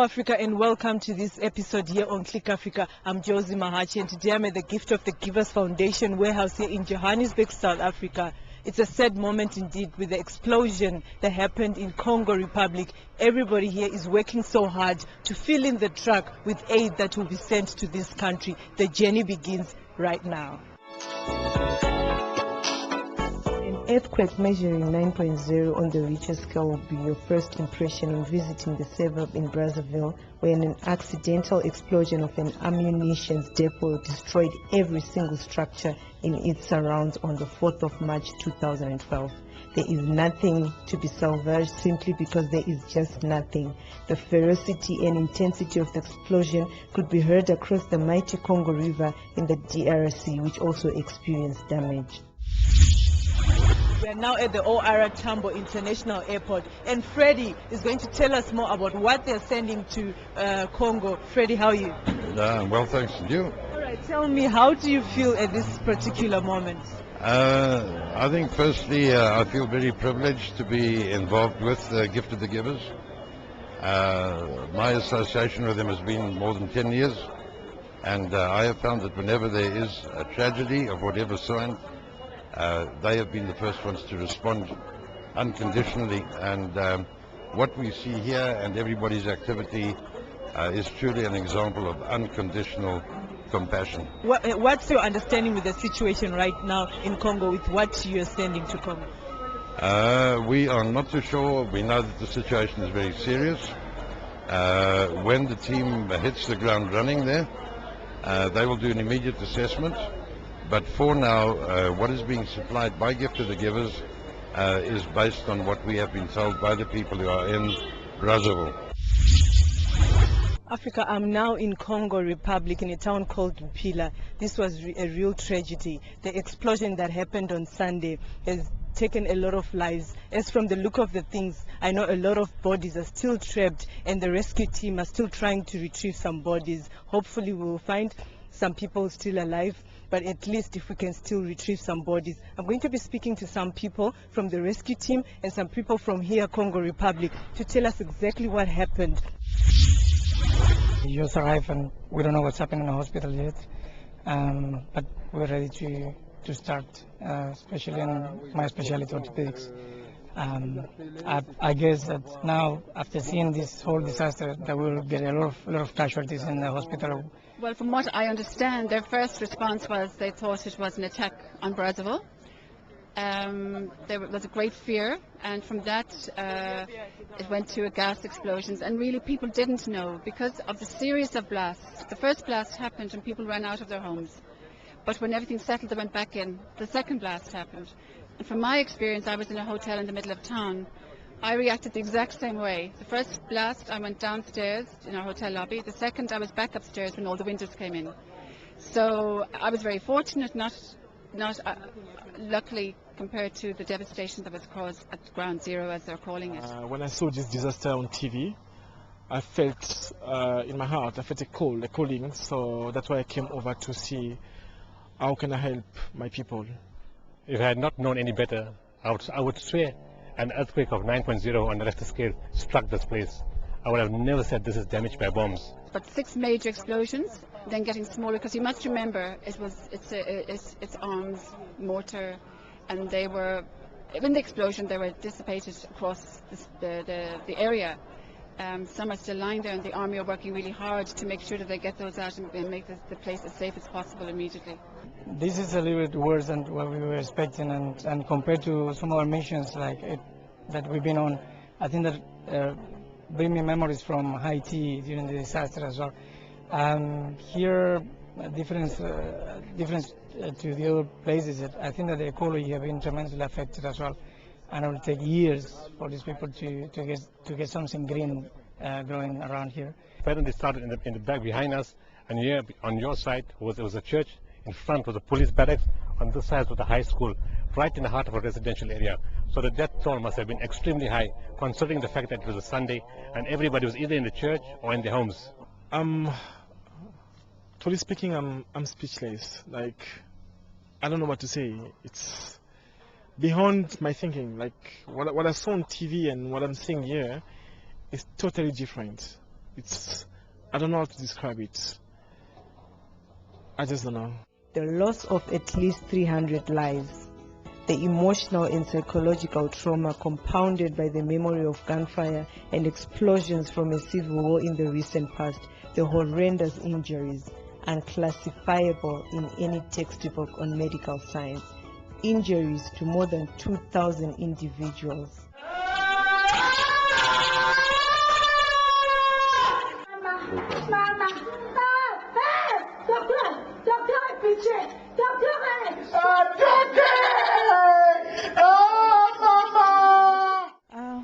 Africa, and welcome to this episode here on Click Africa. I'm Josie Mahachi, and today I'm at the Gift of the Givers Foundation warehouse here in Johannesburg, South Africa. It's a sad moment indeed with the explosion that happened in Congo Republic. Everybody here is working so hard to fill in the truck with aid that will be sent to this country. The journey begins right now. An earthquake measuring 9.0 on the Richter scale will be your first impression in visiting the suburb in Brazzaville, when an accidental explosion of an ammunition depot destroyed every single structure in its surrounds on the 4th of March 2012. There is nothing to be salvaged simply because there is just nothing. The ferocity and intensity of the explosion could be heard across the mighty Congo River in the DRC, which also experienced damage. We are now at the OR Tambo International Airport, and Freddie is going to tell us more about what they're sending to Congo. Freddie, how are you? Well, thanks to you. All right, tell me, how do you feel at this particular moment? I think firstly, I feel very privileged to be involved with Gift of the Givers. My association with them has been more than 10 years, and I have found that whenever there is a tragedy of whatever kind, they have been the first ones to respond unconditionally, and what we see here and everybody's activity is truly an example of unconditional compassion. What's your understanding with the situation right now in Congo with what you're sending to Congo? We are not too sure. We know that the situation is very serious. When the team hits the ground running there, they will do an immediate assessment. But for now, what is being supplied by Gift of the Givers is based on what we have been told by the people who are in Brazzaville. Africa, I'm now in Congo Republic in a town called Mpila. This was a real tragedy. The explosion that happened on Sunday has taken a lot of lives. As from the look of the things, I know a lot of bodies are still trapped, and the rescue team are still trying to retrieve some bodies. Hopefully we will find some people still alive, but at least if we can still retrieve some bodies. I'm going to be speaking to some people from the rescue team and some people from here, Congo Republic, to tell us exactly what happened. We just arrived and we don't know what's happening in the hospital yet, but we're ready to start, especially in my specialty, orthopedics. I guess that now, after seeing this whole disaster, that we'll get a lot of casualties in the hospital. Well, from what I understand, their first response was they thought it was an attack on Brazzaville. There was a great fear, and from that it went to a gas explosions, and really people didn't know because of the series of blasts. The first blast happened and people ran out of their homes, but when everything settled they went back in. The second blast happened, and from my experience, I was in a hotel in the middle of town. I reacted the exact same way. The first blast, I went downstairs in our hotel lobby. The second, I was back upstairs when all the windows came in. So I was very fortunate, not luckily compared to the devastation that was caused at ground zero, as they're calling it. When I saw this disaster on TV, I felt in my heart, I felt a calling. So that's why I came over to see how can I help my people. If I had not known any better, I would swear an earthquake of 9.0 on the Richter scale struck this place. I would have never said this is damaged by bombs. But 6 major explosions, then getting smaller, because you must remember it's arms, mortar, and they were, in the explosion, they were dissipated across the area. Some are still lying there, and the army are working really hard to make sure that they get those out and make the place as safe as possible immediately. This is a little bit worse than what we were expecting, and compared to some other missions that we've been on, I think that bring me memories from Haiti during the disaster as well. Here, difference to the other places, I think that the ecology have been tremendously affected as well, and it will take years for these people to get something green growing around here. Apparently started in the back behind us, and here on your side there was a church, in front was a police barracks, on this side was the high school, right in the heart of a residential area. So the death toll must have been extremely high, considering the fact that it was a Sunday and everybody was either in the church or in their homes. Truly speaking, I'm speechless. Like, I don't know what to say. It's beyond my thinking. Like what I saw on TV and what I'm seeing here is totally different. I don't know how to describe it. I just don't know. The loss of at least 300 lives, the emotional and psychological trauma compounded by the memory of gunfire and explosions from a civil war in the recent past, the horrendous injuries, unclassifiable in any textbook on medical science, injuries to more than 2,000 individuals.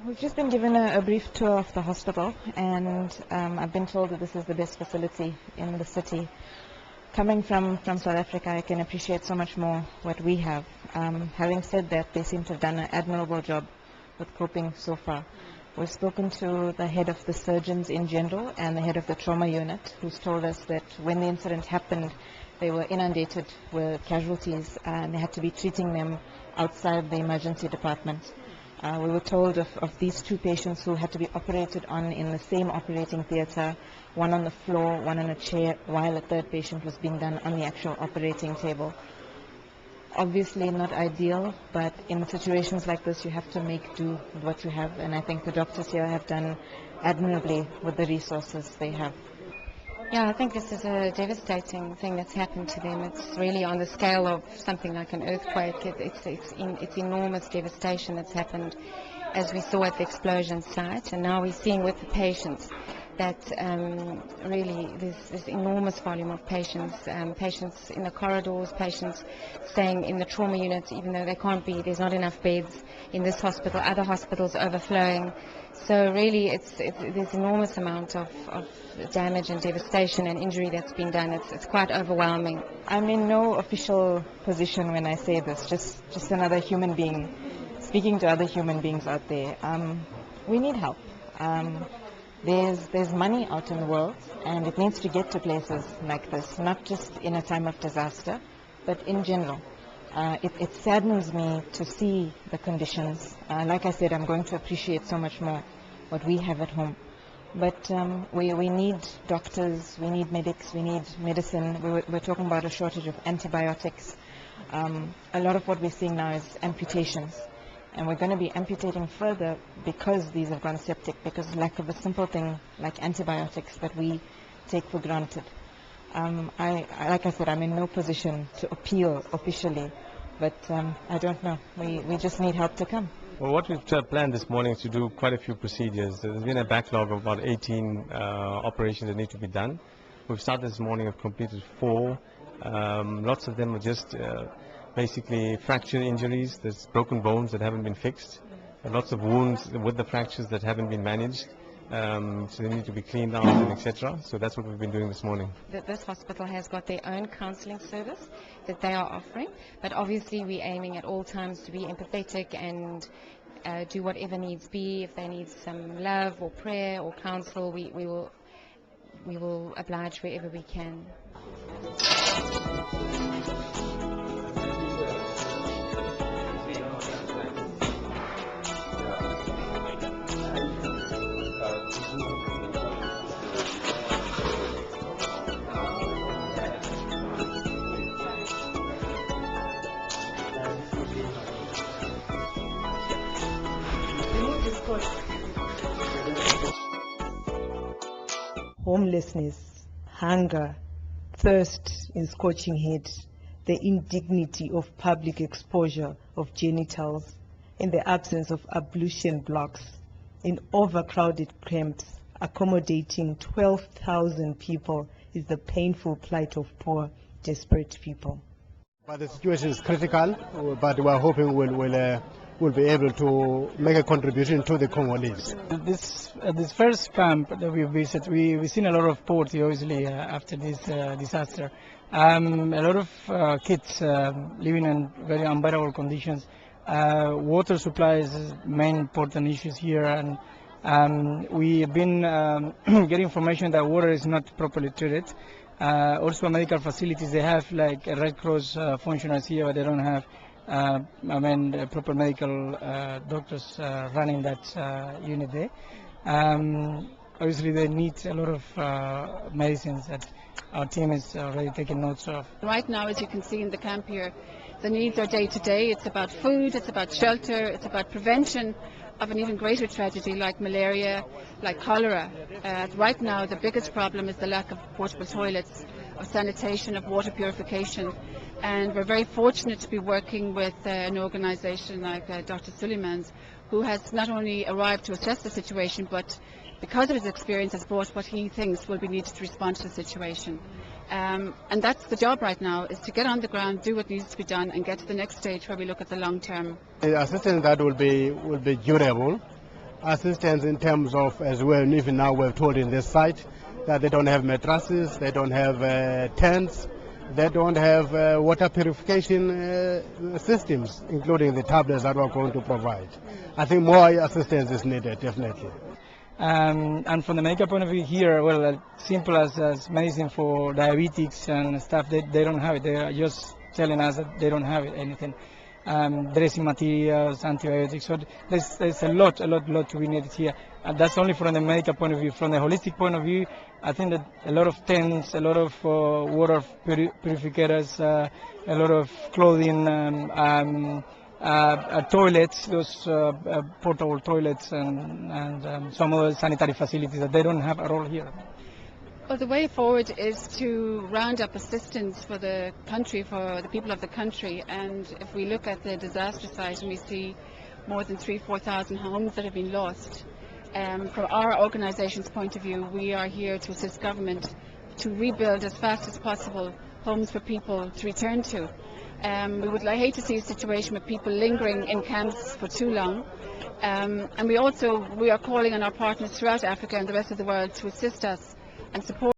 We've just been given a brief tour of the hospital, and I've been told that this is the best facility in the city. Coming from South Africa, I can appreciate so much more what we have. Having said that, they seem to have done an admirable job with coping so far. We've spoken to the head of the surgeons in general and the head of the trauma unit, who's told us that when the incident happened, they were inundated with casualties and they had to be treating them outside the emergency department. We were told of these two patients who had to be operated on in the same operating theater, one on the floor, one on a chair, while a third patient was being done on the actual operating table. Obviously not ideal, but in situations like this you have to make do with what you have, and I think the doctors here have done admirably with the resources they have. Yeah, I think this is a devastating thing that's happened to them. It's really on the scale of something like an earthquake. It's enormous devastation that's happened, as we saw at the explosion site, and now we're seeing with the patients that really there's this enormous volume of patients, patients in the corridors, patients staying in the trauma units, even though they can't be, there's not enough beds in this hospital, other hospitals overflowing. So really there's enormous amount of damage and devastation and injury that's been done. It's quite overwhelming. I'm in no official position when I say this, just another human being speaking to other human beings out there. We need help. There's money out in the world, and it needs to get to places like this, not just in a time of disaster, but in general. It saddens me to see the conditions. Like I said, I'm going to appreciate so much more what we have at home. But we need doctors, we need medics, we need medicine. We're talking about a shortage of antibiotics. A lot of what we're seeing now is amputations. And we're going to be amputating further because these have gone septic, because lack of a simple thing like antibiotics that we take for granted. Like I said, I'm in no position to appeal officially, but I don't know. We just need help to come. Well, what we've planned this morning is to do quite a few procedures. There's been a backlog of about 18 operations that need to be done. We've started this morning, we've completed 4. Lots of them are just basically fracture injuries. There's broken bones that haven't been fixed. Lots of wounds with the fractures that haven't been managed. So they need to be cleaned out and etc. So that's what we've been doing this morning. This hospital has got their own counselling service that they are offering, but obviously we're aiming at all times to be empathetic and do whatever needs be. If they need some love or prayer or counsel, we will oblige wherever we can. Homelessness, hunger, thirst in scorching heat, the indignity of public exposure of genitals, in the absence of ablution blocks, in overcrowded camps accommodating 12,000 people is the painful plight of poor, desperate people. But the situation is critical, but we are hoping we'll be able to make a contribution to the Congolese. This first camp that we visit, we've seen a lot of poverty, obviously, after this disaster. A lot of kids living in very unbearable conditions. Water supply is the main important issues here, and we have been getting information that water is not properly treated. Also medical facilities, they have like Red Cross functionaries here, but they don't have proper medical doctors running that unit there. obviously they need a lot of medicines that our team is already taking notes of. Right now, as you can see in the camp here, the needs are day to day. It's about food, it's about shelter, it's about prevention of an even greater tragedy like malaria, like cholera. Right now, the biggest problem is the lack of portable toilets, of sanitation, of water purification. And we're very fortunate to be working with an organisation like Dr. Suleiman's, who has not only arrived to assess the situation, but because of his experience has brought what he thinks will be needed to respond to the situation. And that's the job right now, is to get on the ground, do what needs to be done, and get to the next stage where we look at the long term. The assistance that will be durable. Assistance in terms of, as well, even now we're told in this site that they don't have mattresses, they don't have tents, they don't have water purification systems, including the tablets that we're going to provide. I think more assistance is needed, definitely. And from the medical point of view here, well, simple as medicine for diabetics and stuff, they don't have it. They are just telling us that they don't have it, anything. Dressing materials, antibiotics. So there's a lot to be needed here. And that's only from the medical point of view. From the holistic point of view, I think that a lot of tents, a lot of water purifiers, a lot of clothing, toilets, those portable toilets, and some other sanitary facilities that they don't have at all here. Well, the way forward is to round up assistance for the country, for the people of the country. And if we look at the disaster site and we see more than 3,000–4,000 homes that have been lost, from our organisation's point of view, we are here to assist government to rebuild as fast as possible homes for people to return to. We would hate to see a situation with people lingering in camps for too long. And we are calling on our partners throughout Africa and the rest of the world to assist us and support